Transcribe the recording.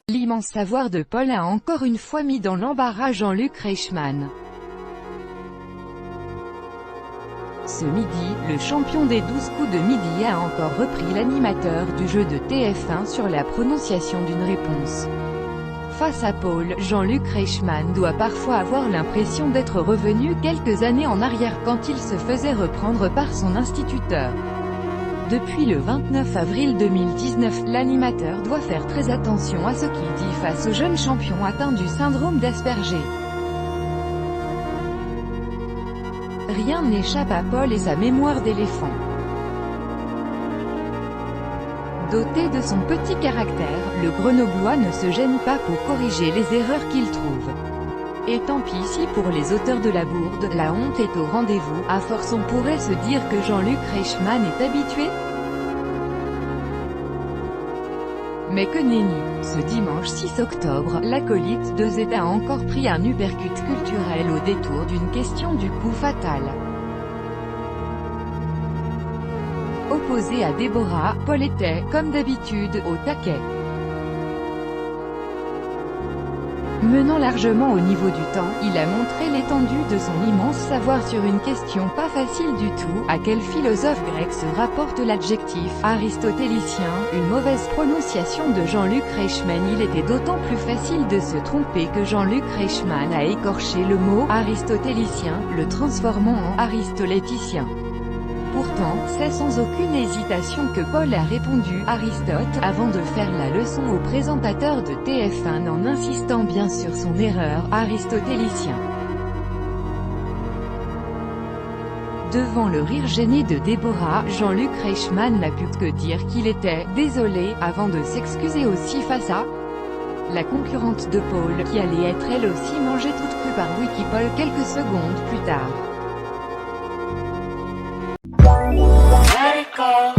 L'immense savoir de Paul a encore une fois mis dans l'embarras Jean-Luc Reichmann. Ce midi, le champion des 12 coups de midi a encore repris l'animateur du jeu de TF1 sur la prononciation d'une réponse. Face à Paul, Jean-Luc Reichmann doit parfois avoir l'impression d'être revenu quelques années en arrière quand il se faisait reprendre par son instituteur. Depuis le 29 avril 2019, l'animateur doit faire très attention à ce qu'il dit face au jeune champion atteint du syndrome d'Asperger. Rien n'échappe à Paul et sa mémoire d'éléphant. Doté de son petit caractère, le Grenoblois ne se gêne pas pour corriger les erreurs qu'il trouve. Et tant pis si pour les auteurs de la bourde, la honte est au rendez-vous, à force on pourrait se dire que Jean-Luc Reichmann est habitué. Mais que nenni. Ce dimanche 6 octobre, l'acolyte de Z a encore pris un uppercut culturel au détour d'une question du coup fatal. Opposé à Déborah, Paul était, comme d'habitude, au taquet. Menant largement au niveau du temps, il a montré l'étendue de son immense savoir sur une question pas facile du tout. À quel philosophe grec se rapporte l'adjectif « aristotélicien » Une mauvaise prononciation de Jean-Luc Reichmann. Il était d'autant plus facile de se tromper que Jean-Luc Reichmann a écorché le mot « aristotélicien », le transformant en « aristoléticien ». Pourtant, c'est sans aucune hésitation que Paul a répondu « Aristote » avant de faire la leçon au présentateur de TF1 en insistant bien sur son erreur « aristotélicien ». Devant le rire gêné de Déborah, Jean-Luc Reichmann n'a pu que dire qu'il était « désolé » avant de s'excuser aussi face à la concurrente de Paul, qui allait être elle aussi mangée toute crue par Wikipol quelques secondes plus tard. Let it go.